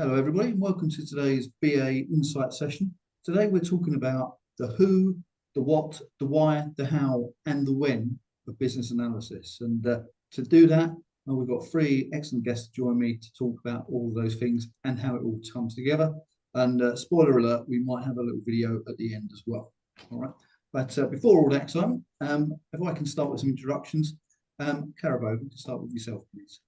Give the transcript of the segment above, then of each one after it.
Hello everybody, and welcome to today's BA Insight session. Today we're talking about the who, the what, the why, the how, and the when of business analysis. And to do that, we've got three excellent guests to join me to talk about all of those things and how it all comes together. And spoiler alert, we might have a little video at the end as well. All right, but before all that excitement, if I can start with some introductions. Karabo, we can start with yourself, please.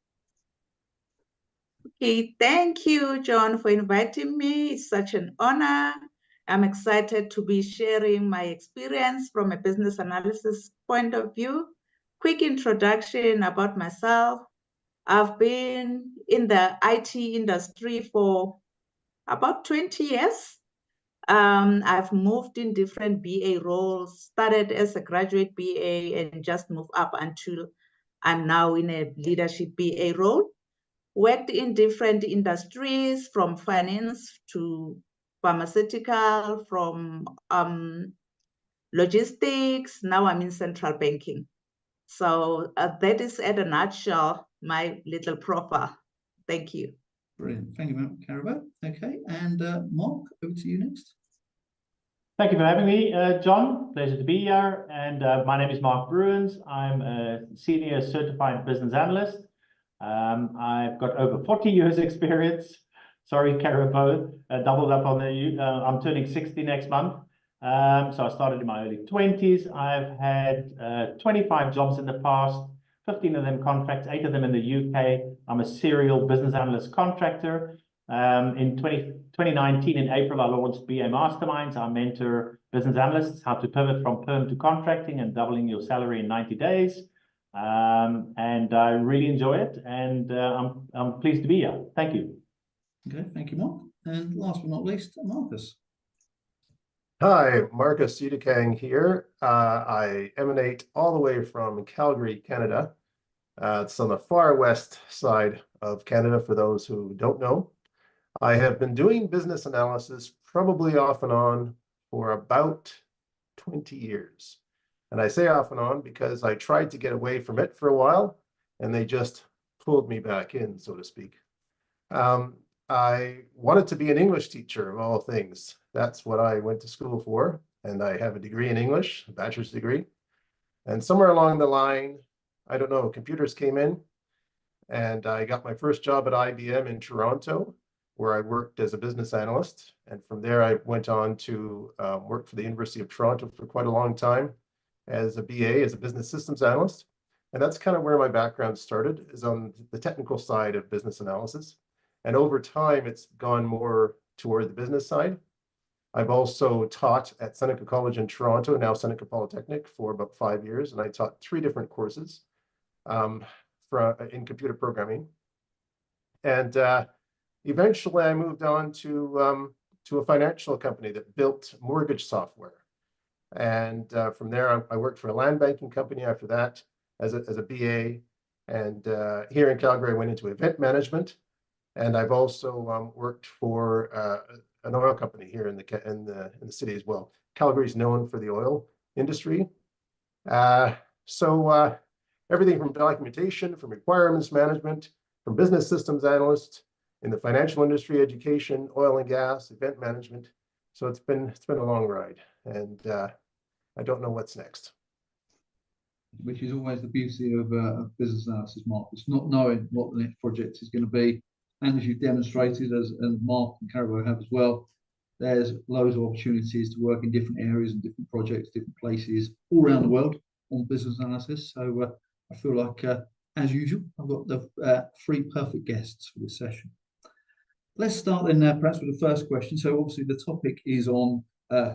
Okay, thank you, John, for inviting me. It's such an honor. I'm excited to be sharing my experience from a business analysis point of view. Quick introduction about myself. I've been in the IT industry for about 20 years. I've moved in different BA roles, started as a graduate BA and just moved up until I'm now in a leadership BA role. Worked in different industries, from finance to pharmaceutical, from logistics. Now I'm in central banking. So that is, at a nutshell, my little profile. Thank you. Brilliant. Thank you, Karabo. Okay, and Mark, over to you next. Thank you for having me, John. Pleasure to be here. And my name is Mark Bruins. I'm a senior certified business analyst. I've got over 40 years experience. Sorry, Karabo, doubled up on the, I'm turning 60 next month. So I started in my early 20s. I've had 25 jobs in the past, 15 of them contracts, 8 of them in the UK. I'm a serial business analyst contractor. In 2019, in April, I launched BA Masterminds. I mentor business analysts how to pivot from perm to contracting and doubling your salary in 90 days. And I really enjoy it, and I'm pleased to be here. Thank you. Okay, thank you, Mark. And last but not least, Marcus. Hi, Marcus Udokang here. I emanate all the way from Calgary, Canada. It's on the far west side of Canada, for those who don't know. I have been doing business analysis probably off and on for about 20 years. And I say off and on because I tried to get away from it for a while, and they just pulled me back in, so to speak. I wanted to be an English teacher, of all things. That's what I went to school for, and I have a degree in English, a bachelor's degree. And somewhere along the line, I don't know, computers came in, and I got my first job at IBM in Toronto, where I worked as a business analyst. And from there, I went on to work for the University of Toronto for quite a long time as a BA, as a business systems analyst. And that's kind of where my background started, is on the technical side of business analysis. And over time, it's gone more toward the business side. I've also taught at Seneca College in Toronto, now Seneca Polytechnic, for about 5 years. And I taught 3 different courses in computer programming. And eventually, I moved on to a financial company that built mortgage software. And from there, I worked for a land banking company after that as a BA. And here in Calgary, I went into event management. And I've also worked for an oil company here in the city as well. Calgary is known for the oil industry. So everything from documentation, from requirements management, from business systems analyst, in the financial industry, education, oil and gas, event management. So it's been a long ride, and I don't know what's next. Which is always the beauty of business analysis, Marcus, not knowing what the next project is going to be. And as you've demonstrated, and Mark and Karabo have as well, there's loads of opportunities to work in different areas and different projects, different places all around the world on business analysis. So I feel like, as usual, I've got the 3 perfect guests for this session. Let's start then perhaps with the first question. So obviously the topic is on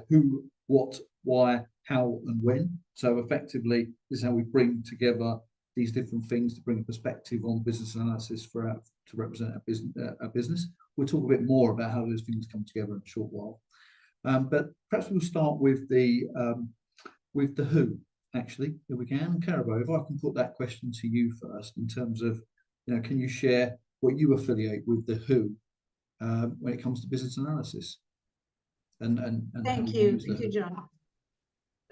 who, what, why, how, and when. So effectively, this is how we bring together these different things to bring a perspective on business analysis to represent a business. We'll talk a bit more about how those things come together in a short while. But perhaps we'll start with the who, actually, if we can. Karabo, if I can put that question to you first, in terms of, can you share what you affiliate with the who when it comes to business analysis? And thank you, John.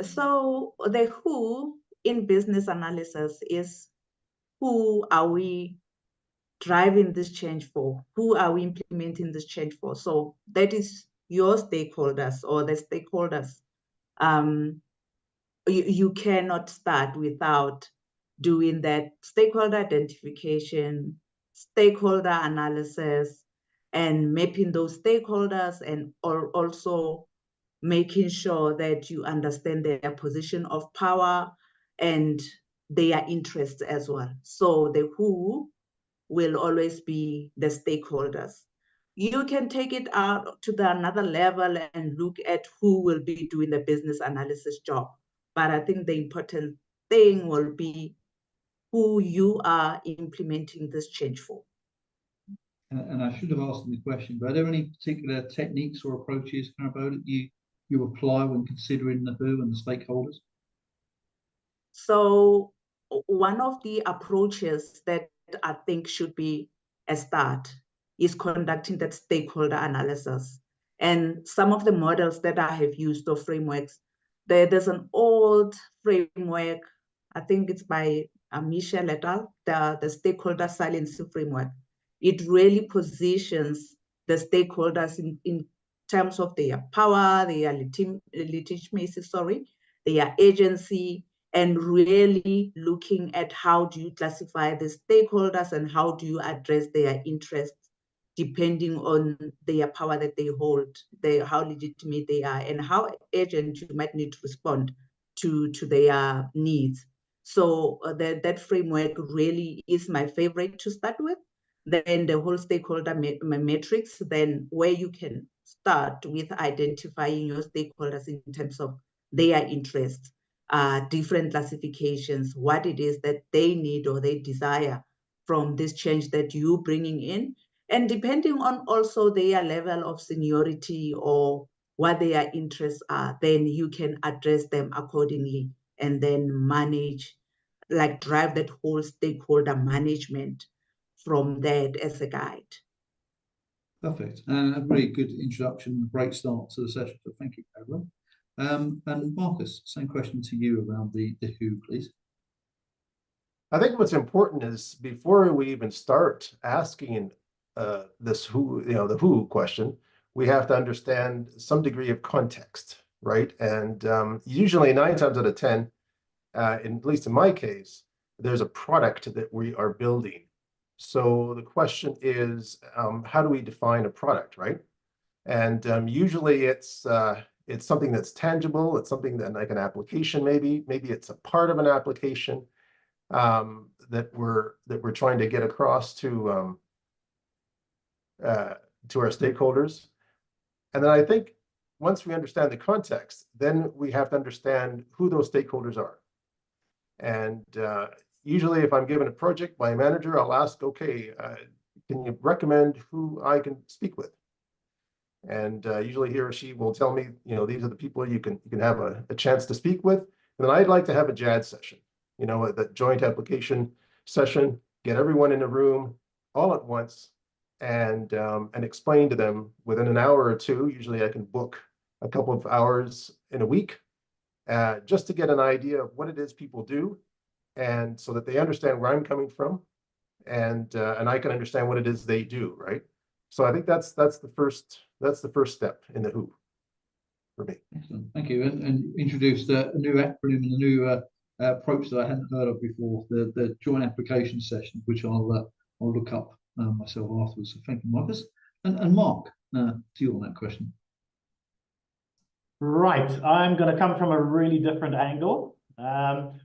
So the who in business analysis is, who are we driving this change for? Who are we implementing this change for? So that is your stakeholders or the stakeholders. You cannot start without doing that stakeholder identification, stakeholder analysis, and mapping those stakeholders, and also making sure that you understand their position of power and their interests as well. So the who will always be the stakeholders. You can take it out to another level and look at who will be doing the business analysis job. But I think the important thing will be who you are implementing this change for. And I should have asked them the question, but are there any particular techniques or approaches, Karabo, that you apply when considering the who and the stakeholders? So one of the approaches that I think should be a start is conducting that stakeholder analysis. And some of the models that I have used or frameworks, there's an old framework, I think it's by Michel et al., the stakeholder silence framework. It really positions the stakeholders in terms of their power, their legitimacy, their agency, and really looking at how do you classify the stakeholders and how do you address their interests depending on their power that they hold, how legitimate they are, and how urgent you might need to respond to their needs. So that framework really is my favorite to start with. Then the whole stakeholder matrix, then where you can start with identifying your stakeholders in terms of their interests, different classifications, what it is that they need or they desire from this change that you're bringing in. And depending on also their level of seniority or what their interests are, then you can address them accordingly and then manage, like drive that whole stakeholder management from that as a guide. Perfect. And a really good introduction, a great start to the session. So thank you, Karabo. And Marcus, same question to you around the who, please. I think what's important is before we even start asking this who, the who question, we have to understand some degree of context, right? And usually 9 times out of 10, at least in my case, there's a product that we are building. So the question is, how do we define a product, right? And usually it's something that's tangible. It's something that like an application, maybe it's a part of an application that we're trying to get across to our stakeholders. And then I think once we understand the context, then we have to understand who those stakeholders are. And usually if I'm given a project by a manager, I'll ask, okay, can you recommend who I can speak with? And usually he or she will tell me, these are the people you can have a chance to speak with. And then I'd like to have a JAD session, the joint application session, get everyone in a room all at once and explain to them within an hour or two. Usually I can book a couple of hours in a week just to get an idea of what it is people do, and so that they understand where I'm coming from, and I can understand what it is they do, right? So I think that's the first step in the who for me. Excellent, thank you. And introduced a new acronym and a new approach that I hadn't heard of before, the joint application session, which I'll look up myself afterwards. So thank you, Marcus. And Mark, to you on that question. Right, I'm going to come from a really different angle.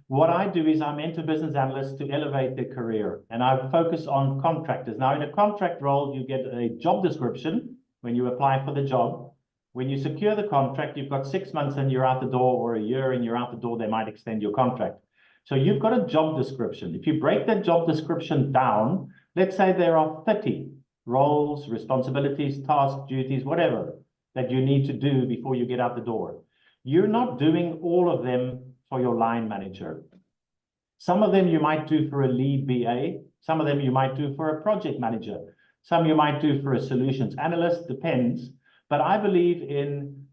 What I do is I mentor business analysts to elevate their career, and I focus on contractors. Now, in a contract role, you get a job description when you apply for the job. When you secure the contract, you've got 6 months and you're out the door, or a year and you're out the door, they might extend your contract. So you've got a job description. If you break that job description down, let's say there are 30 roles, responsibilities, tasks, duties, whatever, that you need to do before you get out the door. You're not doing all of them for your line manager. Some of them you might do for a lead BA. Some of them you might do for a project manager. Some you might do for a solutions analyst, depends. But I believe in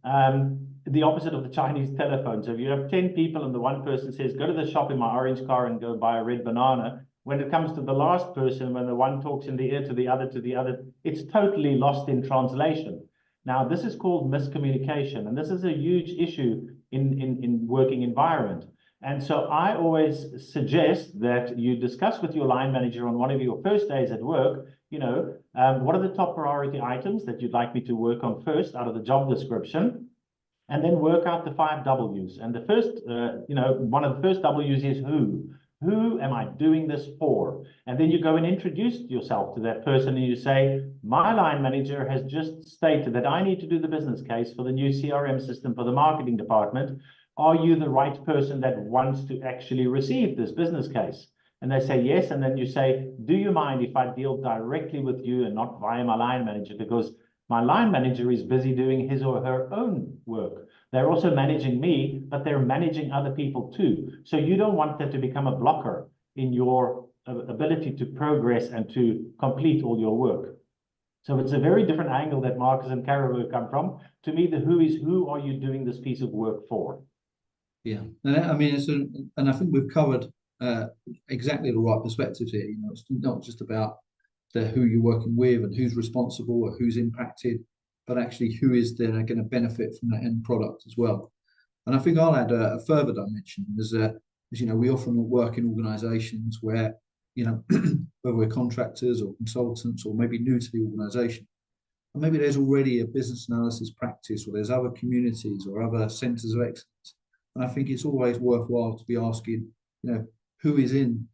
the opposite of the Chinese telephone. So if you have 10 people and the one person says, go to the shop in my orange car and go buy a red banana, when it comes to the last person, when the one talks in the ear to the other, it's totally lost in translation. Now, this is called miscommunication, and this is a huge issue in working environment. And so I always suggest that you discuss with your line manager on one of your first days at work, what are the top priority items that you'd like me to work on first out of the job description, and then work out the 5 W's. And the first, one of the first W's is who. Who am I doing this for? And then you go and introduce yourself to that person and you say, my line manager has just stated that I need to do the business case for the new CRM system for the marketing department. Are you the right person that wants to actually receive this business case? And they say yes. And then you say, do you mind if I deal directly with you and not via my line manager? Because my line manager is busy doing his or her own work. They're also managing me, but they're managing other people too. So you don't want that to become a blocker in your ability to progress and to complete all your work. So it's a very different angle that Marcus and Karabo come from. To me, the who is who are you doing this piece of work for? Yeah, and I mean, and I think we've covered exactly the right perspectives here. It's not just about who you're working with and who's responsible or who's impacted, but actually who is there going to benefit from that end product as well. And I think I'll add a further dimension. As we often work in organisations where, whether we're contractors or consultants or maybe new to the organisation, and maybe there's already a business analysis practice or there's other communities or other centres of excellence. And I think it's always worthwhile to be asking, who is in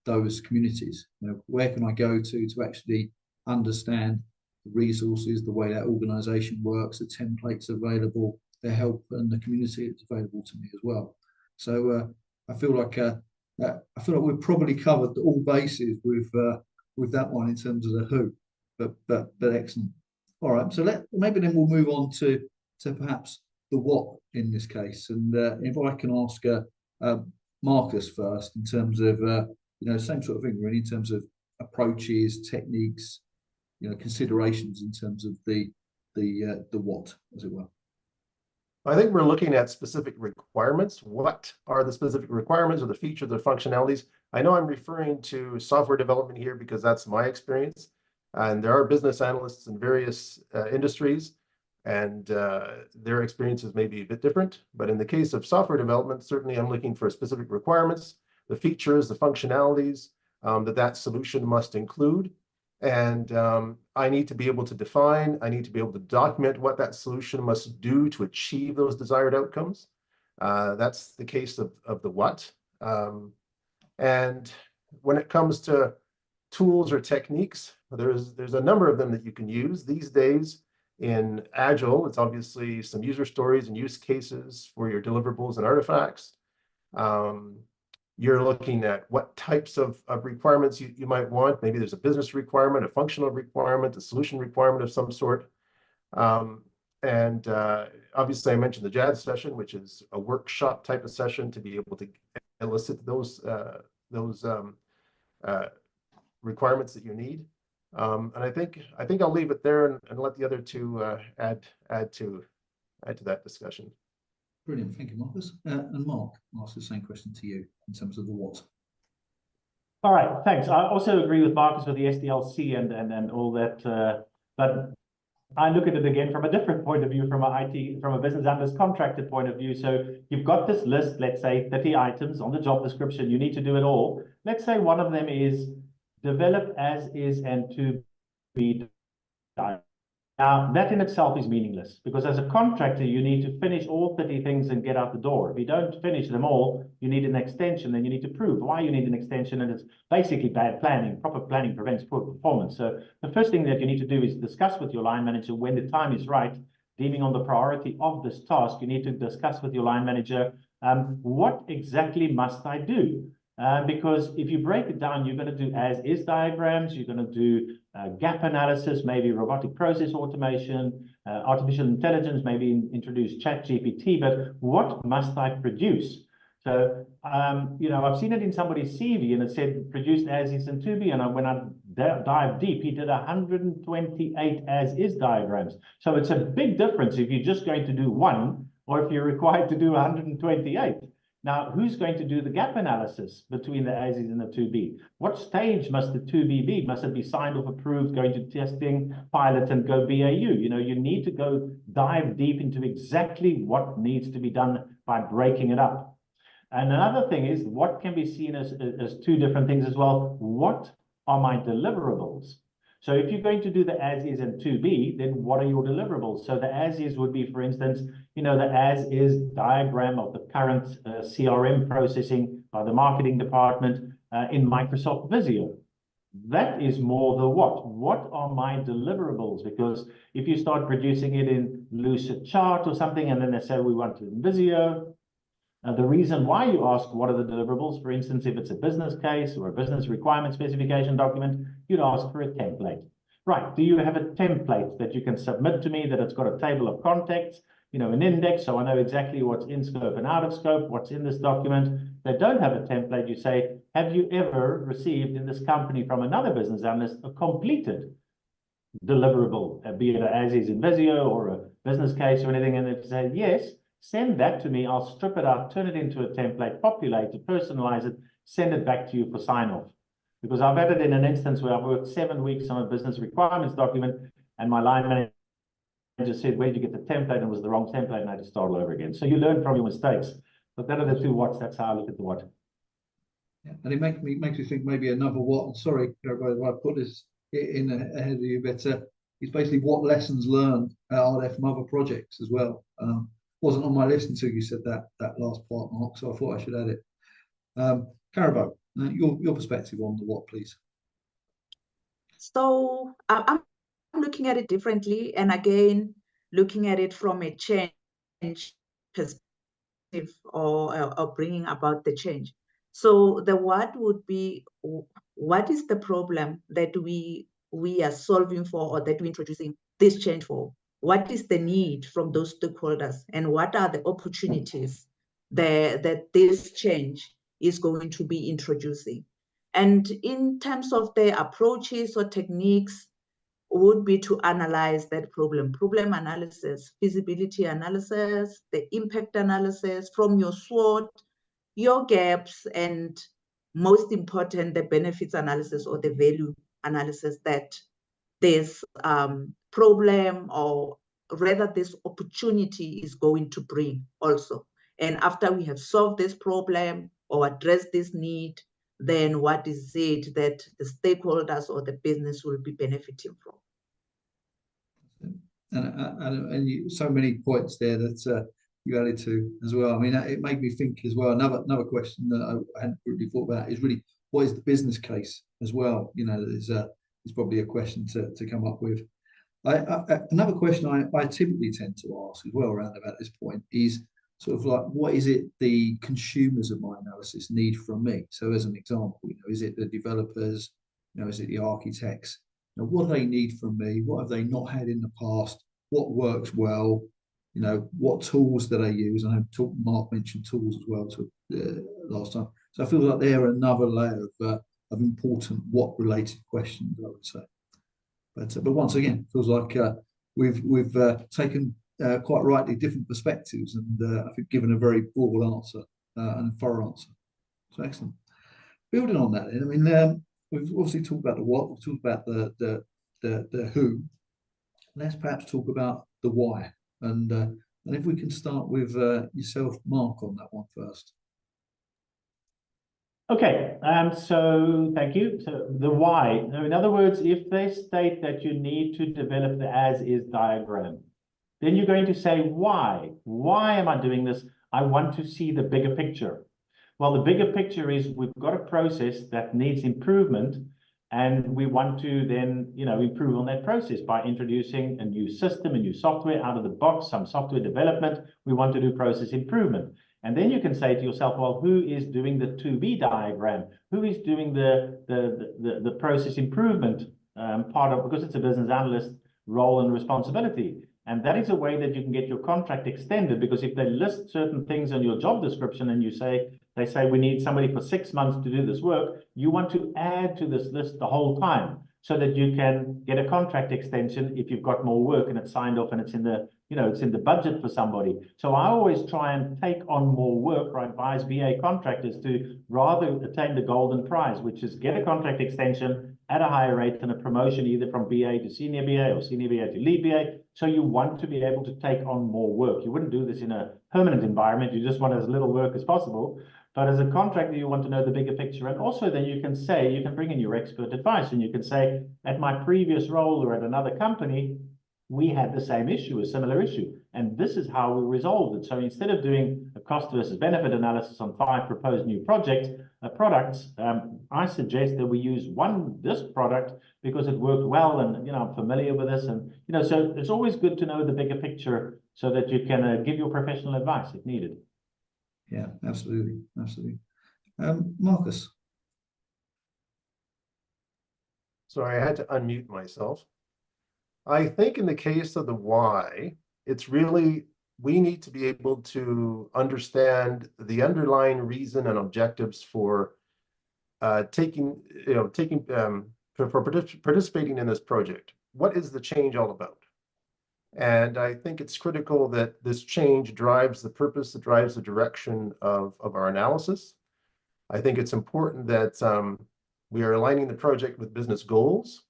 those communities? Where can I go to actually understand the resources, the way that organisation works, the templates available, the help and the community that's available to me as well. So I feel like we've probably covered all bases with that one in terms of the who, but excellent. All right, so maybe then we'll move on to perhaps the what in this case, and if I can ask Marcus first in terms of same sort of thing really in terms of approaches, techniques, considerations in terms of the what, as it were. I think we're looking at specific requirements. What are the specific requirements or the features or theFfunctionalities? I know I'm referring to software development here because that's my experience. And there are business analysts in various industries, and their experiences may be a bit different. But in the case of software development, certainly I'm looking for specific requirements, the features, the functionalities that solution must include. And I need to be able to define, I need to be able to document what that solution must do to achieve those desired outcomes. That's the case of the what. And when it comes to tools or techniques, there's a number of them that you can use these days. In Agile, it's obviously some user stories and use cases for your deliverables and artifacts. You're looking at what types of requirements you might want. Maybe there's a business requirement, a functional requirement, a solution requirement of some sort. Obviously, I mentioned the JAD session, which is a workshop type of session to be able to elicit those requirements that you need. And I think I'll leave it there and let the other two add to that discussion. Brilliant, thank you, Marcus. And Mark, I'll ask the same question to you in terms of the what. All right, thanks. I also agree with Marcus with the SDLC and all that, but I look at it again from a different point of view, from a business analyst contracted point of view. So you've got this list, let's say 30 items on the job description. You need to do it all. Let's say one of them is develop as is and to be done. Now, that in itself is meaningless because as a contractor, you need to finish all 30 things and get out the door. If you don't finish them all, you need an extension, and you need to prove why you need an extension, and it's basically bad planning. Proper planning prevents poor performance. So the first thing that you need to do is discuss with your line manager when the time is right, deeming on the priority of this task. You need to discuss with your line manager, what exactly must I do? Because if you break it down, you're going to do as-is diagrams, you're going to do gap analysis, maybe robotic process automation, artificial intelligence, maybe introduce ChatGPT, but what must I produce? So, I've seen it in somebody's CV and it said produced as-is and to be, and when I dive deep, he did 128 as-is diagrams. So it's a big difference if you're just going to do one or if you're required to do 128. Now, who's going to do the gap analysis between the as is and the to be? What stage must the to be? Must it be signed off, approved, going to testing, pilot, and go BAU? You know, you need to go dive deep into exactly what needs to be done by breaking it up. And another thing is what can be seen as two different things as well. What are my deliverables? So if you're going to do the as is and to be, then what are your deliverables? So the as is would be, for instance, you know, the as is diagram of the current CRM processing by the marketing department in Microsoft Visio. That is more the what. What are my deliverables? Because if you start producing it in Lucid Chart or something, and then they say we want it in Visio, the reason why you ask what are the deliverables, for instance, if it's a business case or a business requirement specification document, you'd ask for a template. Right, do you have a template that you can submit to me that it's got a table of contacts, you know, an index, so I know exactly what's in scope and out of scope, what's in this document? They don't have a template. You say, have you ever received in this company from another business analyst a completed deliverable, be it an as is in Visio or a business case or anything? And they say, yes, send that to me. I'll strip it out, turn it into a template, populate it, personalize it, send it back to you for sign-off. Because I've had it in an instance where I've worked 7 weeks on a business requirements document, and my line manager said, where did you get the template? And it was the wrong template, and I had to start all over again. So you learn from your mistakes. But that are the two whats. That's how I look at the what. Yeah. And it makes me think maybe another what. I'm sorry, everybody, I put this in ahead of you, but it's basically what lessons learned are there from other projects as well. Wasn't on my list until you said that last part, Mark, so I thought I should add it. Karabo, your perspective on the what, please. So I'm looking at it differently, and again, looking at it from a change perspective or bringing about the change. So the what would be, what is the problem that we are solving for, or that we're introducing this change for? What is the need from those stakeholders, and what are the opportunities that this change is going to be introducing? And in terms of the approaches or techniques, would be to analyze that problem analysis, feasibility analysis, the impact analysis from your SWOT, your gaps, and most important, the benefits analysis or the value analysis that this problem, or rather this opportunity, is going to bring also. And after we have solved this problem or addressed this need, then what is it that the stakeholders or the business will be benefiting from? And so many points there that you added to as well. I mean, it made me think as well. Another question that I hadn't really thought about is really, what is the business case as well? You know, there's probably a question to come up with. Another question I typically tend to ask as well around about this point is sort of like, what is it the consumers of my analysis need from me? So as an example, you know, is it the developers? You know, is it the architects? You know, what do they need from me? What have they not had in the past? What works well? You know, what tools do they use? And Mark mentioned tools as well last time. So I feel like they're another layer of important what related questions, I would say. But once again, feels like we've taken quite rightly different perspectives, and I think given a very broad answer and a thorough answer. So excellent. Building on that, I mean, we've obviously talked about the what, we've talked about the who. Let's perhaps talk about the why, and if we can start with yourself, Mark, on that one first. Okay, so thank you. So the why. Now, in other words, if they state that you need to develop the as-is diagram, then you're going to say why. Why am I doing this? I want to see the bigger picture. Well, the bigger picture is we've got a process that needs improvement, and we want to then, you know, improve on that process by introducing a new system, a new software out of the box, some software development. We want to do process improvement. And then you can say to yourself, well, who is doing the to-be diagram? Who is doing the process improvement part of, because it's a business analyst role and responsibility. And that is a way that you can get your contract extended, because if they list certain things on your job description and they say we need somebody for 6 months to do this work, you want to add to this list the whole time. so that you can get a contract extension if you've got more work and it's signed off and it's in the, it's in the budget for somebody. So I always try and take on more work, or advise BA contractors to rather attain the golden prize, which is get a contract extension at a higher rate than a promotion, either from BA to senior BA or senior BA to lead BA. So you want to be able to take on more work. You wouldn't do this in a permanent environment. You just want as little work as possible. But as a contractor, you want to know the bigger picture. And also then you can say, you can bring in your expert advice, and you can say, at my previous role or at another company, we had the same issue, a similar issue. And this is how we resolved it. So instead of doing a cost versus benefit analysis on 5 proposed new products, I suggest that we use this product because it worked well, and I'm familiar with this, and so it's always good to know the bigger picture so that you can give your professional advice if needed. Yeah, absolutely, absolutely. Marcus. Sorry, I had to unmute myself. I think in the case of the why, it's really, we need to be able to understand the underlying reason and objectives for participating in this project. What is the change all about? And I think it's critical that this change drives the purpose, that drives the direction of our analysis. I think it's important that we are aligning the project with business goals.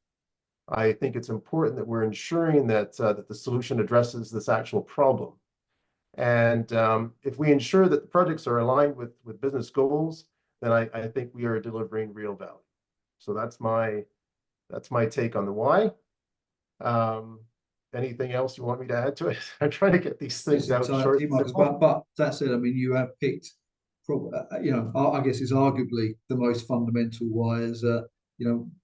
I think it's important that we're ensuring that that the solution addresses this actual problem. And if we ensure that the projects are aligned with business goals, then I think we are delivering real value. So that's my take on the why. Anything else you want me to add to it? I'm trying to get these things out short. But that said, I mean, you have picked, I guess it's arguably the most fundamental why is,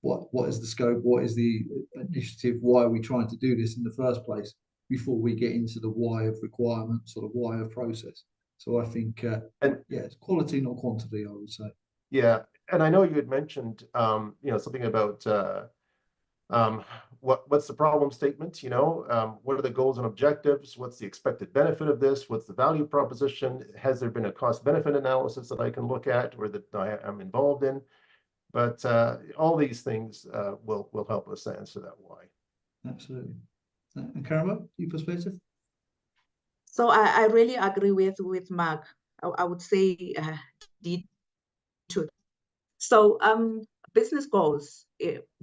what is the scope? What is the initiative? Why are we trying to do this in the first place before we get into the why of requirements or the why of process? So I think, it's quality, not quantity, I would say. Yeah, and I know you had mentioned, something about what's the problem statement, what are the goals and objectives, what's the expected benefit of this, what's the value proposition, has there been a cost benefit analysis that I can look at or that I am involved in? But all these things will help us answer that why. Absolutely. And Karabo, your perspective? So I really agree with Mark. I would say so business goals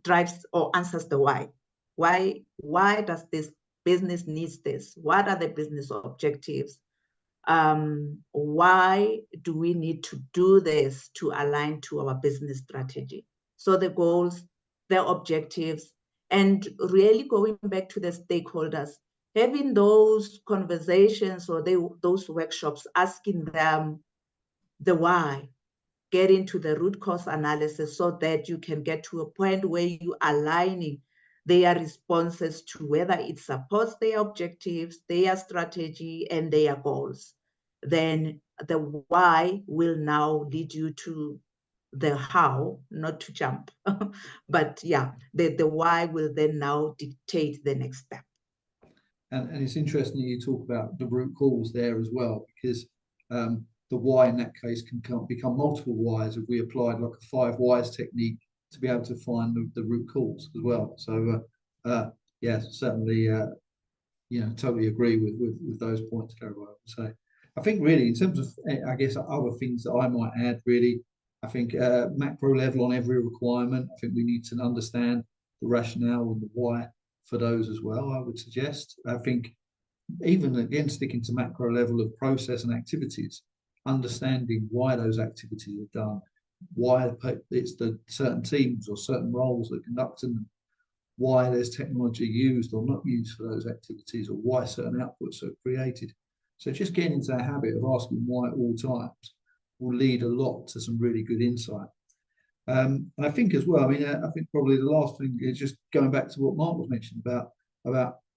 drives or answers the why. Why does this business needs this? What are the business objectives? Why do we need to do this to align to our business strategy? So the goals, the objectives, and really going back to the stakeholders, having those conversations or those workshops, asking them the why, get into the root cause analysis so that you can get to a point where you are aligning their responses to whether it supports their objectives, their strategy, and their goals. Then the why will now lead you to the how, not to jump. But yeah, the why will then now dictate the next step. And it's interesting that you talk about the root cause there as well, because the why in that case can become multiple whys if we applied like a 5 whys technique to be able to find the root cause as well. So certainly totally agree with those points, Karabo, I would say. I think really in terms of I guess other things that I might add, really, I think macro level on every requirement, I think we need to understand the rationale and the why for those as well, I would suggest. I think even again sticking to macro level of process and activities, understanding why those activities are done, why it's the certain teams or certain roles that conduct them, why there's technology used or not used for those activities, or why certain outputs are created. So just getting into that habit of asking why at all times will lead a lot to some really good insight. And I think as well, I think probably the last thing is just going back to what Mark was mentioning about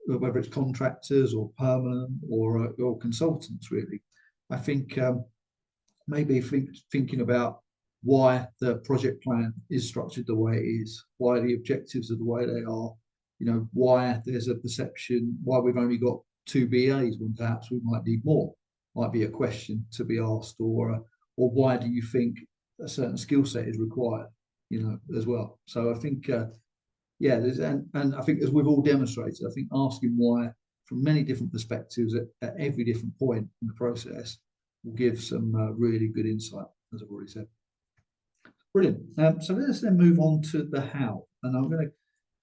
whether it's contractors or permanent or consultants, really. I think maybe thinking about why the project plan is structured the way it is, why the objectives are the way they are, why there's a perception, why we've only got 2 BAs when perhaps we might need more, might be a question to be asked, or why do you think a certain skill set is required, as well. So I think yeah, and I think as we've all demonstrated, I think asking why from many different perspectives at every different point in the process will give some really good insight, as I've already said. Brilliant. So let's then move on to the how, and I'm going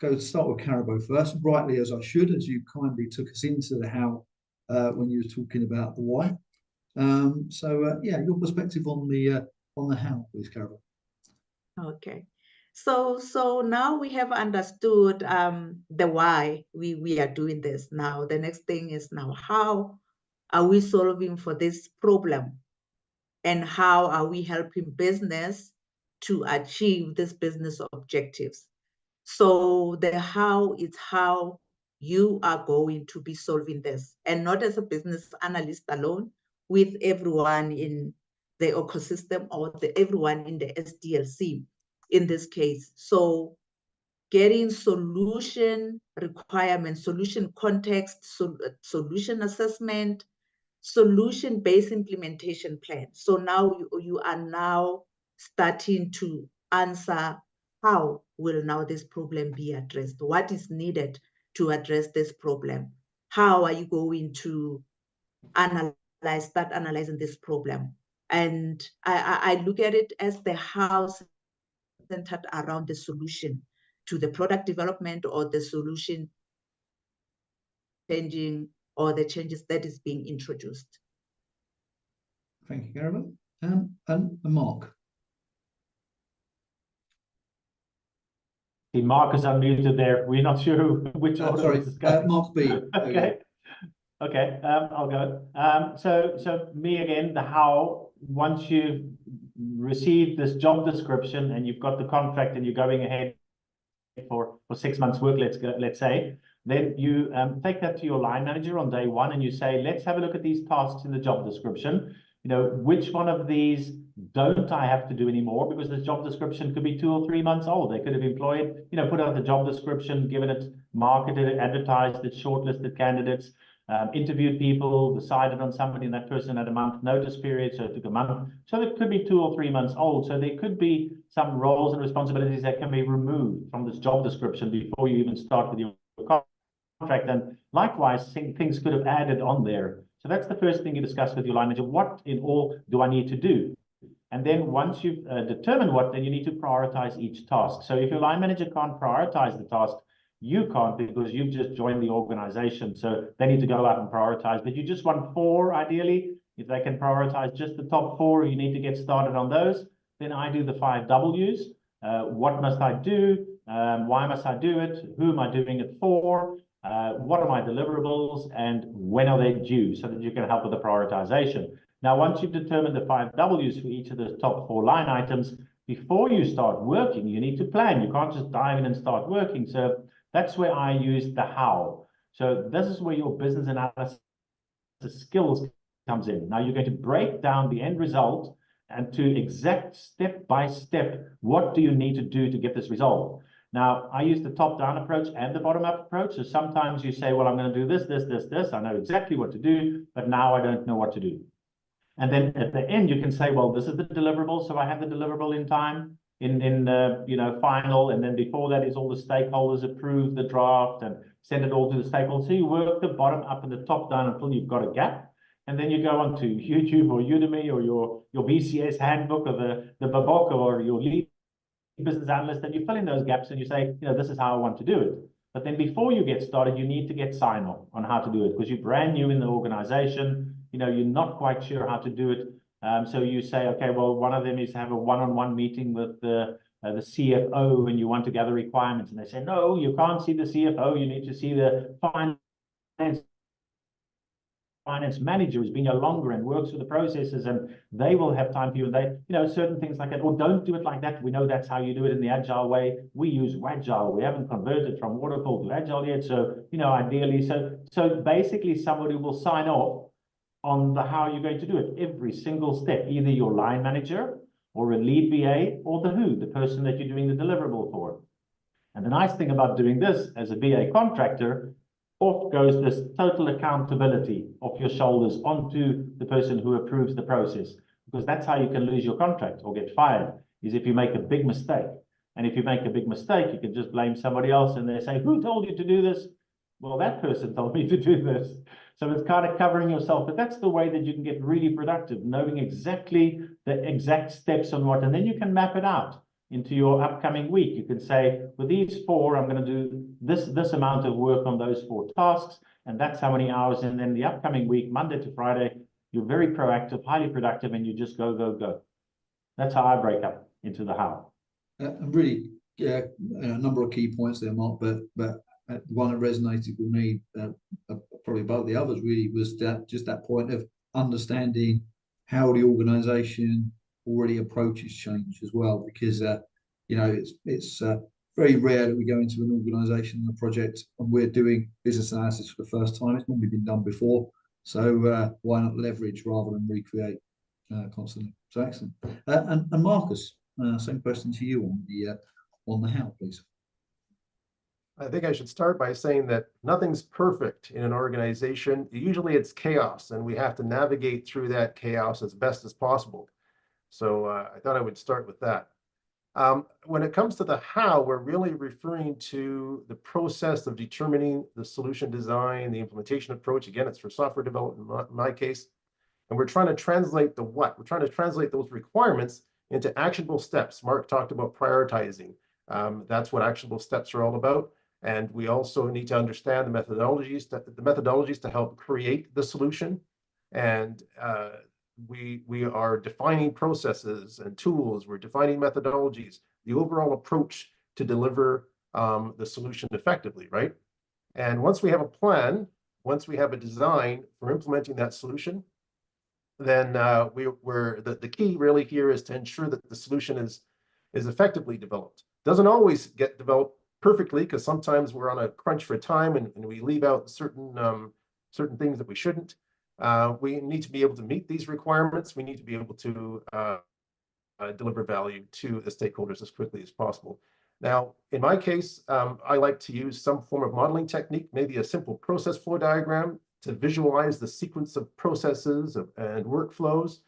to start with Karabo first, rightly as I should, as you kindly took us into the how when you were talking about the why. Yeah, your perspective on the how, please, Karabo. Okay. So now we have understood the why we are doing this. Now the next thing is now how are we solving for this problem, and how are we helping business to achieve this business objectives? So the how is how you are going to be solving this, and not as a business analyst alone, with everyone in the ecosystem or everyone in the SDLC in this case. So getting solution requirements, solution context, solution assessment, solution-based implementation plan. So now you are now starting to answer how will now this problem be addressed? What is needed to address this problem? How are you going to start analyzing this problem? And I look at it as the how centered around the solution to the product development or the solution changing or the changes that is being introduced. Thank you, Karabo. And Mark. The Mark is unmuted there. We're not sure which order. Sorry, Mark B. Okay. Okay, I'll go. So me again, the how, once you've received this job description and you've got the contract and you're going ahead for 6 months work, let's say, then you take that to your line manager on day one and you say, let's have a look at these tasks in the job description. You know, which one of these don't I have to do anymore? Because the job description could be 2 or 3 months old. They could have employed, you know, put out the job description, given it, marketed it, advertised it, shortlisted candidates, interviewed people, decided on somebody, and that person had a month notice period, so it took a month. So it could be 2 or 3 months old. So there could be some roles and responsibilities that can be removed from this job description before you even start with your contract. And likewise, things could have added on there. So that's the first thing you discuss with your line manager. What in all do I need to do? And then once you've determined what, then you need to prioritize each task. So if your line manager can't prioritize the task, you can't, because you've just joined the organization. So they need to go out and prioritize. But you just want 4 ideally. If they can prioritize just the top 4, you need to get started on those. Then I do the 5 W's. What must I do? Why must I do it? Who am I doing it for? What are my deliverables? And when are they due? So that you can help with the prioritization. Now, once you've determined the 5 W's for each of the top 4 line items, before you start working, you need to plan. You can't just dive in and start working. So that's where I use the how. So this is where your business analysis skills comes in. Now you're going to break down the end result and to exact step by step, what do you need to do to get this result? Now, I use the top-down approach and the bottom-up approach. So sometimes you say, well, I'm going to do this, this, this, this. I know exactly what to do, but now I don't know what to do. And then at the end, you can say, well, this is the deliverable. So I have the deliverable in time. Final, and then before that is all the stakeholders approve the draft and send it all to the stakeholders. So you work the bottom up and the top down until you've got a gap, and then you go on to YouTube or Udemy or your BCS handbook or the Babok or your lead business analyst, and you fill in those gaps and you say, this is how I want to do it. But then before you get started, you need to get sign off on how to do it, because you're brand new in the organization. You're not quite sure how to do it. So you say, okay, well, one of them is have a one-on-one meeting with the CFO when you want to gather requirements. And they say, no, you can't see the CFO. You need to see the finance manager who's been here longer and works with the processes, and they will have time for you. And they, certain things like that, or don't do it like that. We know that's how you do it in the agile way. We use Agile. We haven't converted from waterfall to agile yet. So, ideally, so basically somebody will sign off on the how you're going to do it, every single step, either your line manager or a lead BA or the who, the person that you're doing the deliverable for. And the nice thing about doing this as a BA contractor, off goes this total accountability off your shoulders onto the person who approves the process, because that's how you can lose your contract or get fired, is if you make a big mistake. And if you make a big mistake, you can just blame somebody else and they say, who told you to do this? Well, that person told me to do this. So it's kind of covering yourself, but that's the way that you can get really productive, knowing exactly the exact steps on what, and then you can map it out into your upcoming week. You can say, with these 4, I'm going to do this amount of work on those 4 tasks, and that's how many hours. And then the upcoming week, Monday to Friday, you're very proactive, highly productive, and you just go, go, go. That's how I break up into the how. Really, a number of key points there, Mark, but the one that resonated with me, probably above the others, really, was that point of understanding how the organisation already approaches change as well, because it's very rare that we go into an organisation and a project and we're doing business analysis for the first time. It's normally been done before, so why not leverage rather than recreate constantly? So excellent. And Marcus, same question to you on the how, please. I think I should start by saying that nothing's perfect in an organization. Usually it's chaos, and we have to navigate through that chaos as best as possible. So I thought I would start with that. When it comes to the how, we're really referring to the process of determining the solution design, the implementation approach. Again, it's for software development in my case. And we're trying to translate the what. We're trying to translate those requirements into actionable steps. Mark talked about prioritizing. That's what actionable steps are all about. And we also need to understand the methodologies to help create the solution. And we are defining processes and tools. We're defining methodologies, the overall approach to deliver the solution effectively, right? And once we have a plan, once we have a design for implementing that solution, then the key really here is to ensure that the solution is effectively developed. Doesn't always get developed perfectly, because sometimes we're on a crunch for time and we leave out certain things that we shouldn't. We need to be able to meet these requirements. We need to be able to deliver value to the stakeholders as quickly as possible. Now, in my case, I like to use some form of modeling technique, maybe a simple process flow diagram to visualize the sequence of processes and workflows.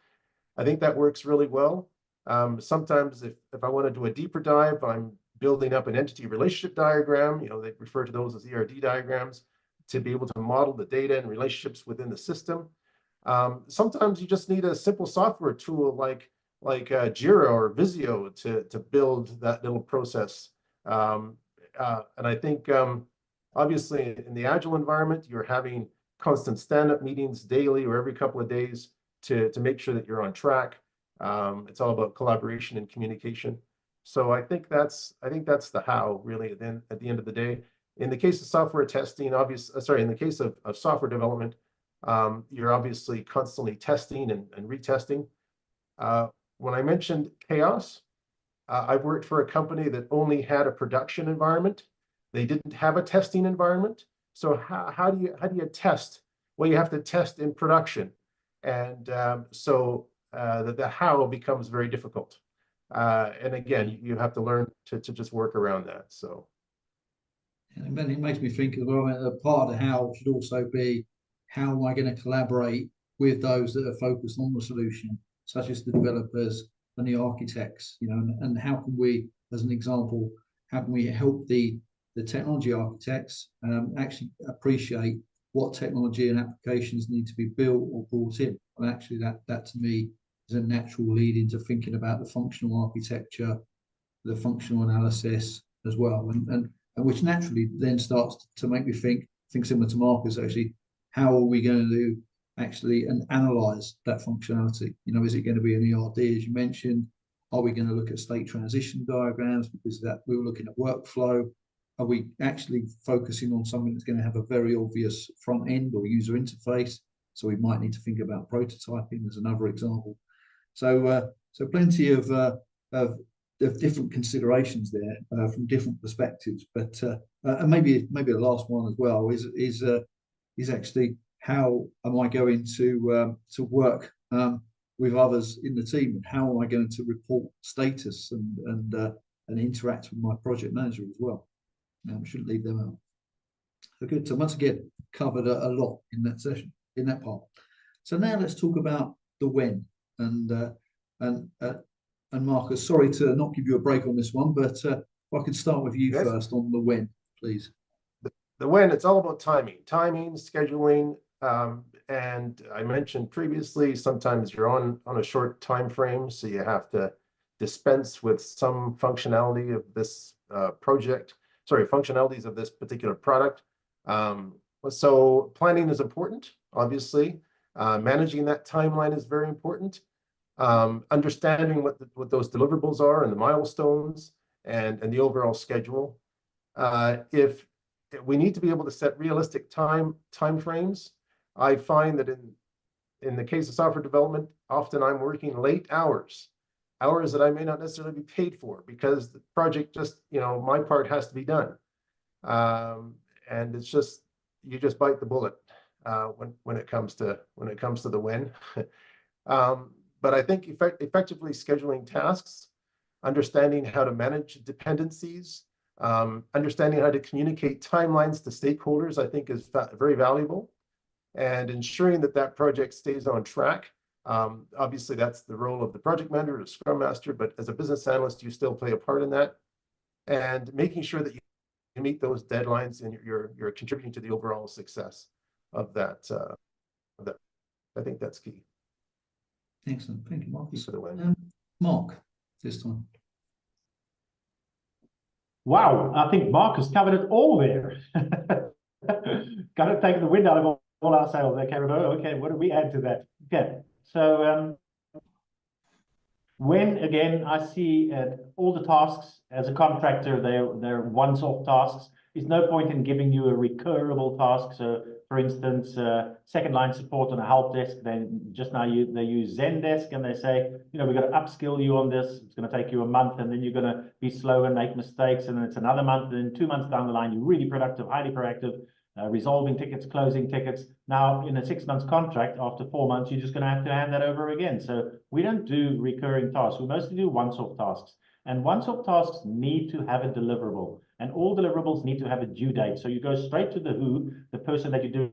I think that works really well. Sometimes if I want to do a deeper dive, I'm building up an entity relationship diagram. They refer to those as ERD diagrams, to be able to model the data and relationships within the system. Sometimes you just need a simple software tool like Jira or Visio to build that little process. And I think obviously in the Agile environment, you're having constant stand-up meetings daily or every couple of days to make sure that you're on track. It's all about collaboration and communication. So I think that's the how, really, then at the end of the day. In the case of software testing, in the case of software development, you're obviously constantly testing and retesting. When I mentioned chaos, I've worked for a company that only had a production environment. They didn't have a testing environment. So how do you test? Well, you have to test in production, and so the how becomes very difficult. And again, you have to learn to just work around that. So. And then it makes me think as well, a part of the how should also be, how am I going to collaborate with those that are focused on the solution, such as the developers and the architects, and how can we, as an example, how can we help the technology architects actually appreciate what technology and applications need to be built or brought in. And actually that to me is a natural lead into thinking about the functional architecture, the functional analysis as well, and which naturally then starts to make me think similar to Marcus, actually, how are we going to actually analyze that functionality? Is it going to be an ERD, as you mentioned? Are we going to look at state transition diagrams, because that we were looking at workflow? Are we actually focusing on something that's going to have a very obvious front end or user interface? So we might need to think about prototyping as another example. So plenty of different considerations there from different perspectives. But and maybe the last one as well is actually, how am I going to work with others in the team, and how am I going to report status and interact with my project manager as well? We shouldn't leave them out. So good. So once again, covered a lot in that session, in that part. So now let's talk about the when. And and Marcus, sorry to not give you a break on this one, but if I could start with you Yes. first on the when, please. The when, it's all about timing, scheduling. And I mentioned previously, sometimes you're on a short time frame, so you have to dispense with some functionality of this functionalities of this particular product. So planning is important, obviously. Managing that timeline is very important. Understanding what those deliverables are and the milestones and the overall schedule. If we need to be able to set realistic time frames, I find that in the case of software development, often I'm working late hours that I may not necessarily be paid for because the project just, my part has to be done. And it's just, you just bite the bullet when it comes to the when. But I think effectively scheduling tasks, understanding how to manage dependencies, understanding how to communicate timelines to stakeholders, I think is very valuable, and ensuring that project stays on track. Obviously, that's the role of the project manager or scrum master, but as a business analyst, you still play a part in that, and making sure that you meet those deadlines and you're contributing to the overall success of that. I think that's key. Excellent, thank you, Marcus. For the when. Mark, this time. Wow, I think Marcus covered it all there. Got to take the wind out of all our sails there, Karabo. Okay, what do we add to that? Okay, so when again I see all the tasks as a contractor, they're once-off tasks. There's no point in giving you a recurrable task. So, for instance, second line support on a help desk, then just now they use Zendesk and they say, we've got to upskill you on this. It's going to take you a month, and then you're going to be slow and make mistakes, and then it's another month. And then 2 months down the line, you're really productive, highly proactive, resolving tickets, closing tickets. Now, in a 6 months contract, after 4 months, you're just going to have to hand that over again. So we don't do recurring tasks. We mostly do once-off tasks. And once-off tasks need to have a deliverable. And all deliverables need to have a due date. So you go straight to the person that you're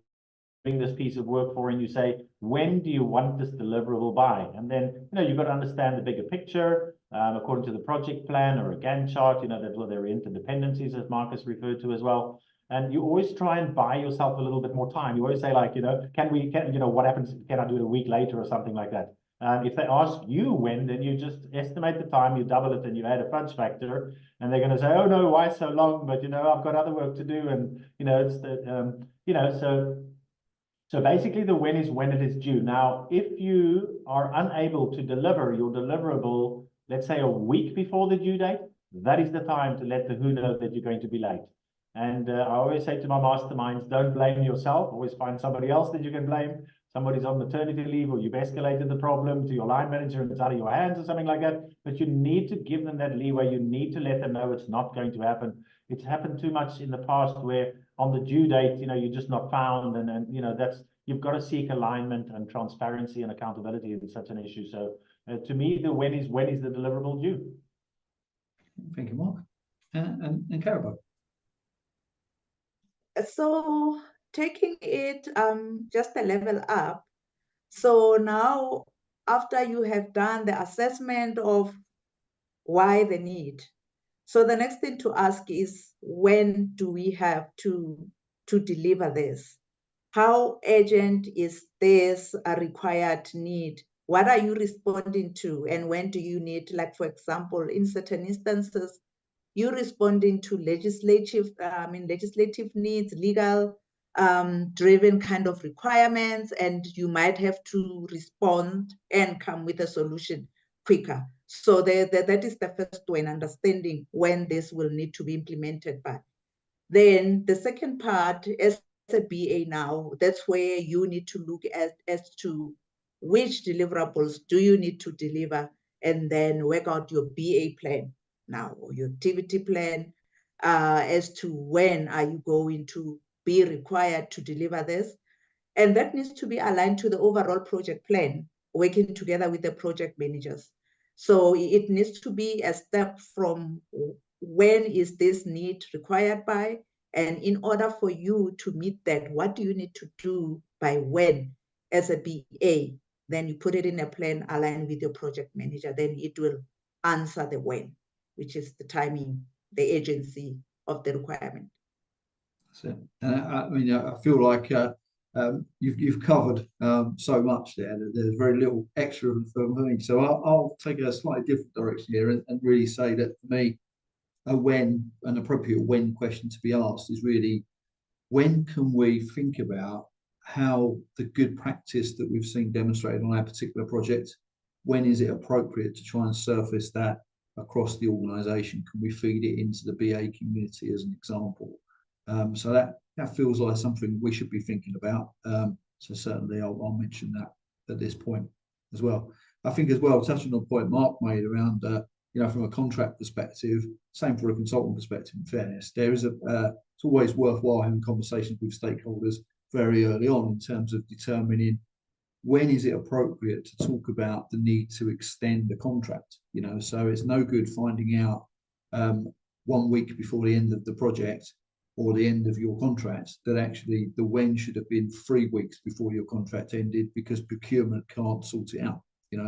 doing this piece of work for, and you say, when do you want this deliverable by? And then, you've got to understand the bigger picture, according to the project plan or a Gantt chart, that's what their interdependencies, as Marcus referred to as well. And you always try and buy yourself a little bit more time. You always say, like, what happens? Can I do it a week later or something like that? If they ask you when, then you just estimate the time, you double it, and you add a fudge factor, and they're going to say, "Oh no, why so long?" But I've got other work to do, and it's the so basically the when is when it is due. Now, if you are unable to deliver your deliverable, let's say a week before the due date, that is the time to let the who know that you're going to be late. And I always say to my masterminds, don't blame yourself. Always find somebody else that you can blame. Somebody's on maternity leave, or you've escalated the problem to your line manager and it's out of your hands or something like that. But you need to give them that leeway. You need to let them know it's not going to happen. It's happened too much in the past where on the due date, you're just not found. And you've got to seek alignment and transparency and accountability in such an issue. So to me, the when is the deliverable due. Thank you, Mark. And Karabo. So taking it just a level up. So now, after you have done the assessment of why the need, so the next thing to ask is, when do we have to deliver this? How urgent is this a required need? What are you responding to? And when do you need, like, for example, in certain instances, you're responding to legislative needs, legal driven kind of requirements, and you might have to respond and come with a solution quicker. So that is the first one, understanding when this will need to be implemented by. Then the second part, as a BA now, that's where you need to look at as to which deliverables do you need to deliver, and then work out your BA plan now, or your activity plan, as to when are you going to be required to deliver this. And that needs to be aligned to the overall project plan, working together with the project managers. So it needs to be a step from when is this need required by, and in order for you to meet that, what do you need to do by when as a BA? Then you put it in a plan aligned with your project manager, then it will answer the when, which is the timing, the agency of the requirement. So, I mean, I feel like you've covered so much there that there's very little extra for me. So I'll take a slightly different direction here and really say that for me, an appropriate when question to be asked is really, when can we think about how the good practice that we've seen demonstrated on our particular project, when is it appropriate to try and surface that across the organization? Can we feed it into the BA community as an example? So that feels like something we should be thinking about. So certainly I'll mention that at this point as well. I think as well, touching on a point Mark made around, from a contract perspective, same for a consultant perspective, in fairness, there is it's always worthwhile having conversations with stakeholders very early on in terms of determining when is it appropriate to talk about the need to extend the contract. So it's no good finding out 1 week before the end of the project or the end of your contract that actually the when should have been 3 weeks before your contract ended because procurement can't sort it out.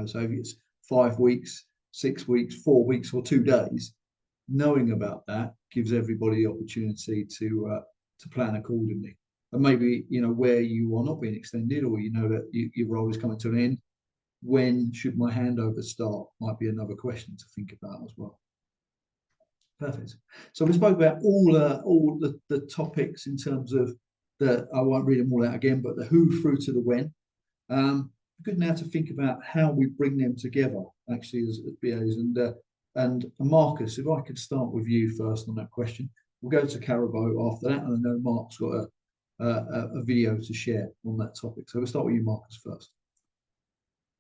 So if it's 5 weeks, 6 weeks, 4 weeks, or 2 days, knowing about that gives everybody the opportunity to plan accordingly. And maybe where you are not being extended, or that your role is coming to an end, when should my handover start? Might be another question to think about as well. Perfect. So we spoke about all the topics in terms of I won't read them all out again, but the who through to the when. Good now to think about how we bring them together actually as BAs. And Marcus, if I could start with you first on that question. We'll go to Karabo after that, and I know Mark's got a video to share on that topic. So we'll start with you, Marcus, first.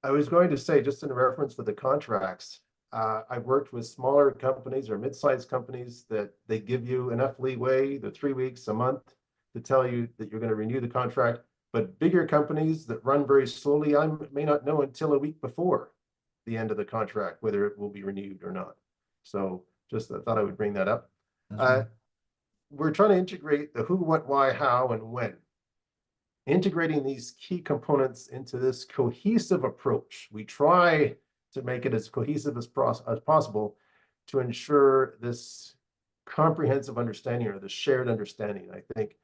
I was going to say, just in reference to the contracts, I've worked with smaller companies or mid-sized companies that they give you enough leeway, the 3 weeks, a month, to tell you that you're going to renew the contract. But bigger companies that run very slowly, I may not know until a week before the end of the contract whether it will be renewed or not. So just I thought I would bring that up. We're trying to integrate the who, what, why, how, and when. Integrating these key components into this cohesive approach. We try to make it as cohesive as possible to ensure this comprehensive understanding or the shared understanding, I think.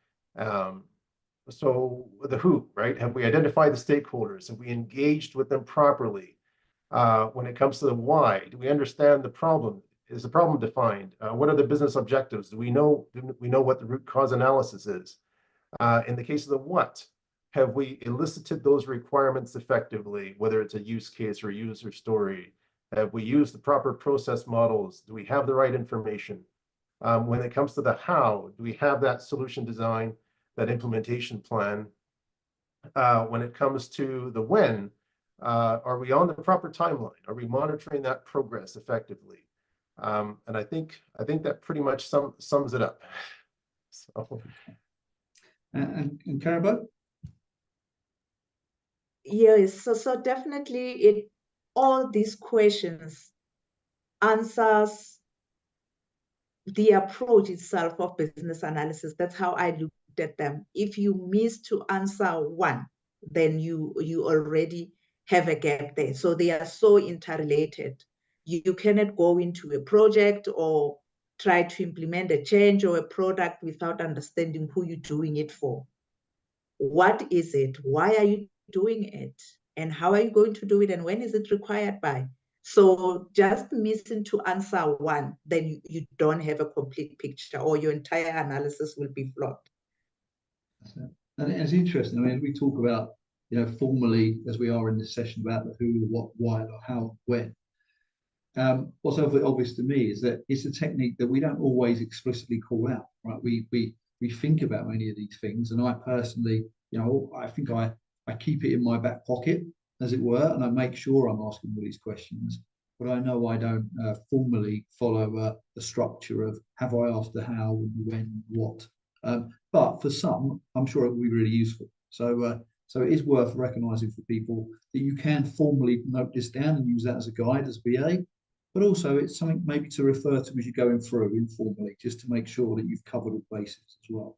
So the who, right? Have we identified the stakeholders? Have we engaged with them properly? When it comes to the why, do we understand the problem? Is the problem defined? What are the business objectives? Do we know what the root cause analysis is? In the case of the what, have we elicited those requirements effectively, whether it's a use case or user story? Have we used the proper process models? Do we have the right information? When it comes to the how, do we have that solution design, that implementation plan? When it comes to the when, are we on the proper timeline? Are we monitoring that progress effectively? And I think that pretty much sums it up. So. And Karabo? Yes, so definitely all these questions answers the approach itself of business analysis. That's how I looked at them. If you miss to answer one, then you already have a gap there. So they are so interrelated. You cannot go into a project or try to implement a change or a product without understanding who you're doing it for. What is it? Why are you doing it? And how are you going to do it? And when is it required by? So just missing to answer one, then you don't have a complete picture, or your entire analysis will be flawed. And it's interesting. I mean, as we talk about, formally, as we are in this session, about the who, the what, why, the how, when. What's obvious to me is that it's a technique that we don't always explicitly call out, right? We think about many of these things, and I personally, I think I keep it in my back pocket, as it were, and I make sure I'm asking all these questions. But I know I don't formally follow the structure of have I asked the how, when, what. But for some, I'm sure it will be really useful. So it is worth recognising for people that you can formally note this down and use that as a guide as BA. But also it's something maybe to refer to as you're going through informally, just to make sure that you've covered all bases as well.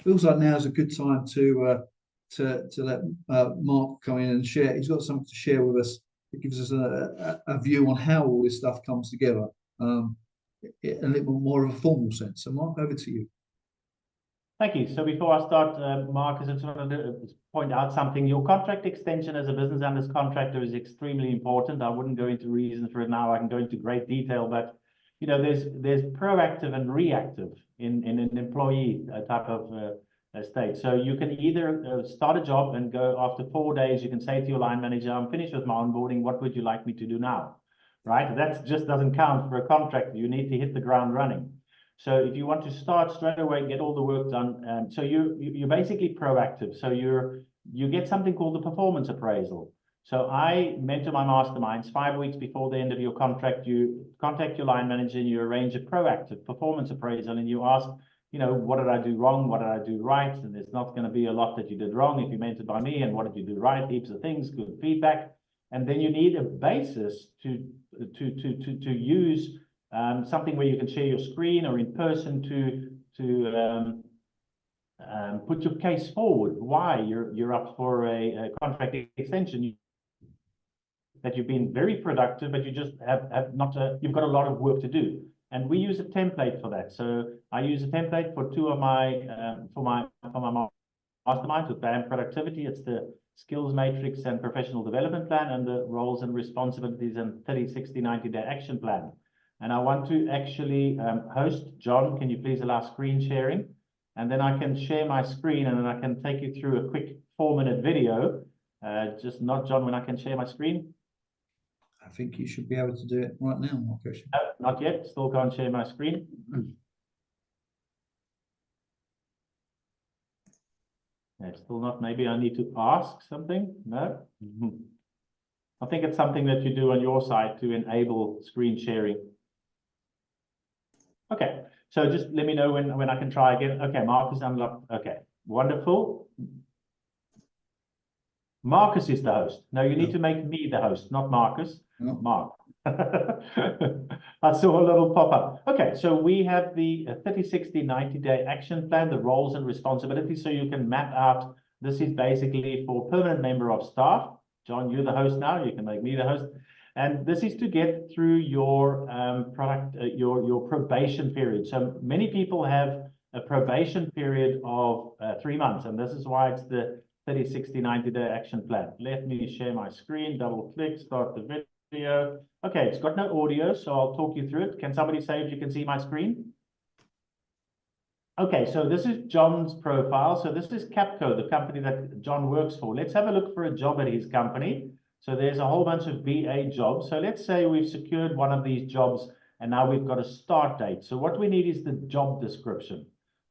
Feels like now is a good time to let Mark come in and share. He's got something to share with us it gives us a view on how all this stuff comes together, in a little more of a formal sense. So Mark, over to you. Thank you. So before I start, Marcus, I just wanted to point out something. Your contract extension as a business analyst contractor is extremely important. I wouldn't go into reasons for it now. I can go into great detail, but you know, there's proactive and reactive in an employee type of state. So you can either start a job and go after 4 days. You can say to your line manager, "I'm finished with my onboarding. What would you like me to do now?" Right? That just doesn't count for a contractor. You need to hit the ground running. So if you want to start straight away, get all the work done, so you're basically proactive. So you get something called the performance appraisal. So I mentor my masterminds 5 weeks before the end of your contract. You contact your line manager and you arrange a proactive performance appraisal, and you ask, you know, what did I do wrong? What did I do right? And there's not going to be a lot that you did wrong if you mentored by me. And what did you do right? Heaps of things, good feedback. And then you need a basis to use. Something where you can share your screen or in person to put your case forward, why you're up for a contract extension, that you've been very productive, but you just have not, you've got a lot of work to do. And we use a template for that. So I use a template for two of my, for my masterminds with BAM productivity. It's the skills matrix and professional development plan, and the roles and responsibilities and 30, 60, 90-day action plan. And I want to actually host. John, can you please allow screen sharing? And then I can share my screen, and then I can take you through a quick 4-minute video. Just not John, when I can share my screen. I think you should be able to do it right now, Marcus. No, not yet. Still can't share my screen. It's still not. Maybe I need to ask something. No. I think it's something that you do on your side to enable screen sharing. Okay, so just let me know when I can try again. Okay, Marcus unlocked. Okay, wonderful. Marcus is the host. No, you need to make me the host, not Marcus. No. Mark. I saw a little pop-up. Okay, so we have the 30, 60, 90-day action plan, the roles and responsibilities, so you can map out. This is basically for permanent member of staff. John, you're the host now. You can make me the host. And this is to get through your your probation period. So many people have a probation period of 3 months, and this is why it's the 30, 60, 90-day action plan. Let me share my screen, double click, start the video. Okay, it's got no audio, so I'll talk you through it. Can somebody say if you can see my screen? Okay, so this is John's profile. So this is Capco, the company that John works for. Let's have a look for a job at his company. So there's a whole bunch of BA jobs. So let's say we've secured one of these jobs and now we've got a start date. So what we need is the job description.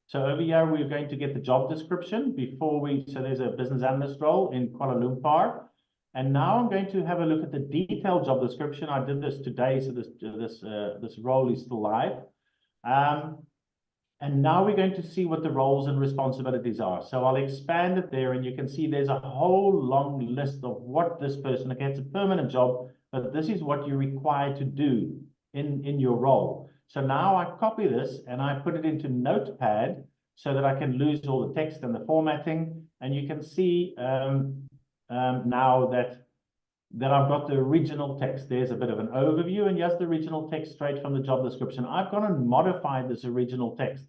So over here, we're going to get the job description before so there's a business analyst role in Kuala Lumpur. And now I'm going to have a look at the detailed job description. I did this today, so this role is still live. And now we're going to see what the roles and responsibilities are. So I'll expand it there, and you can see there's a whole long list of what this person, okay, it's a permanent job, but this is what you're required to do in your role. So now I copy this and I put it into Notepad so that I can lose all the text and the formatting. And you can see now that I've got the original text. There's a bit of an overview, and here's the original text straight from the job description. I've gone and modified this original text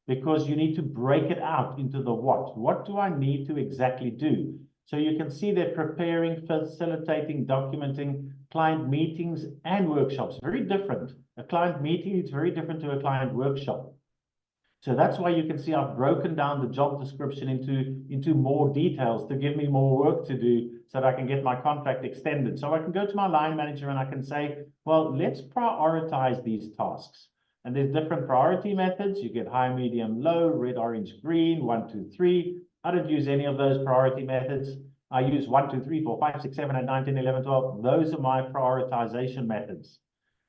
because you need to break it out into the what. What do I need to exactly do? So you can see they're preparing, facilitating, documenting client meetings and workshops. Very different. A client meeting is very different to a client workshop. So that's why you can see I've broken down the job description into more details to give me more work to do so that I can get my contract extended. So I can go to my line manager and I can say, well, let's prioritize these tasks. And there's different priority methods. You get high, medium, low, red, orange, green, 1, 2, 3. I don't use any of those priority methods. I use 1, 2, 3, 4, 5, 6, 7, 8, 9, 10, 11, 12. Those are my prioritization methods.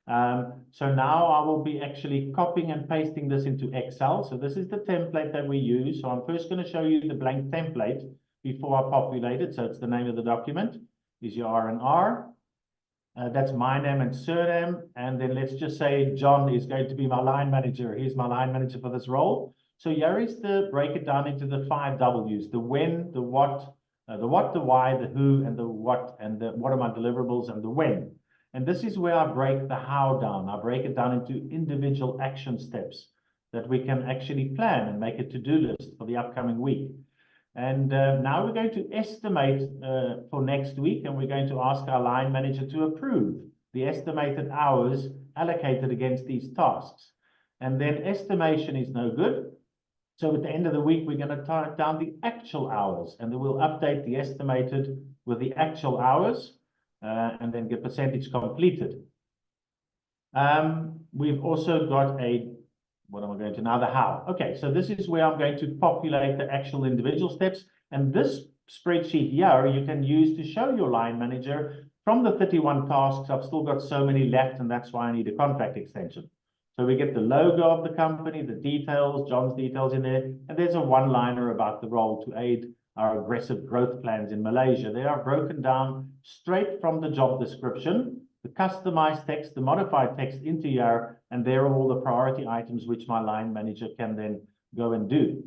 So now I will be actually copying and pasting this into Excel. So this is the template that we use. So I'm first going to show you the blank template before I populate it. So it's the name of the document, is your R&R. That's my name and surname. And then let's just say John is going to be my line manager. He's my line manager for this role. So here is the break it down into the 5 W's, the when, the what, the what, the why, the who, and the what are my deliverables and the when. And this is where I break the how down. I break it down into individual action steps that we can actually plan and make a to-do list for the upcoming week. And now we're going to estimate for next week, and we're going to ask our line manager to approve the estimated hours allocated against these tasks. And then estimation is no good. So at the end of the week, we're going to type down the actual hours, and then we'll update the estimated with the actual hours, and then get percentage completed. We've also got what am I going to now? The how. Okay, so this is where I'm going to populate the actual individual steps. And this spreadsheet here, you can use to show your line manager from the 31 tasks, I've still got so many left, and that's why I need a contract extension. So we get the logo of the company, the details, John's details in there, and there's a one-liner about the role to aid our aggressive growth plans in Malaysia. They are broken down straight from the job description, the customized text, the modified text into here, and there are all the priority items which my line manager can then go and do.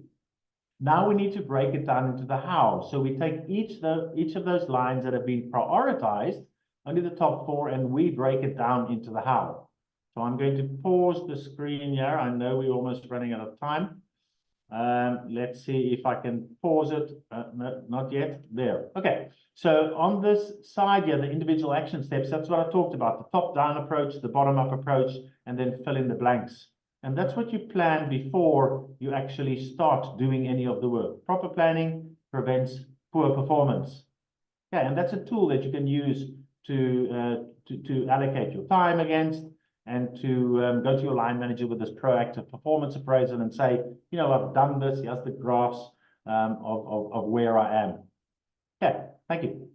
Now we need to break it down into the how. So we take each of those lines that have been prioritized, only the top 4, and we break it down into the how. So I'm going to pause the screen here. I know we're almost running out of time. Let's see if I can pause it. No, not yet. There. Okay. So on this side here, the individual action steps, that's what I talked about, the top-down approach, the bottom-up approach, and then fill in the blanks. And that's what you plan before you actually start doing any of the work. Proper planning prevents poor performance. Okay, and that's a tool that you can use to allocate your time against, and to go to your line manager with this proactive performance appraisal and say, you know, I've done this, here's the graphs of where I am. Okay, thank you.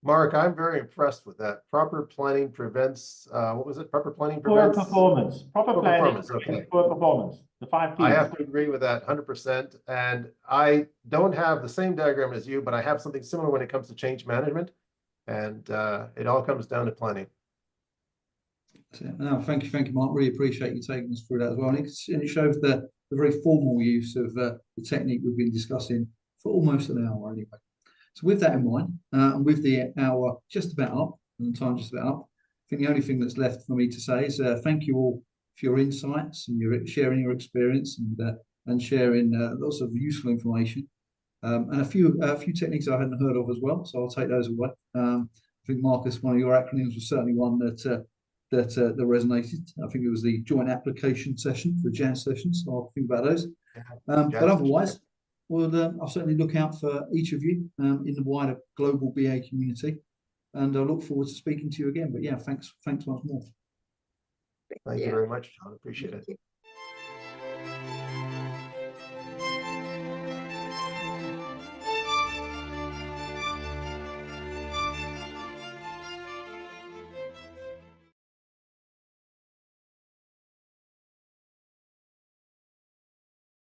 Mark, I'm very impressed with that. Proper planning prevents, what was it? Proper planning Poor prevents? performance. Proper planning Performance, okay. prevents poor performance. The 5 Ps. I have to agree with that 100%. And I don't have the same diagram as you, but I have something similar when it comes to change management. And it all comes down to planning. No, thank you, Mark. Really appreciate you taking us through that as well. And it shows the very formal use of the technique we've been discussing for almost an hour anyway. So with that in mind, and with the hour just about up, and the time just about up, I think the only thing that's left for me to say is thank you all for your insights and your sharing your experience and sharing lots of useful information, and a few techniques I hadn't heard of as well. So I'll take those away. I think, Marcus, one of your acronyms was certainly one that resonated. I think it was the joint application session, the JAS session. So I'll think about those. But otherwise, I'll certainly look out for each of you in the wider global BA community, and I look forward to speaking to you again. But yeah, thanks once more. Thank you very much, John. Appreciate it.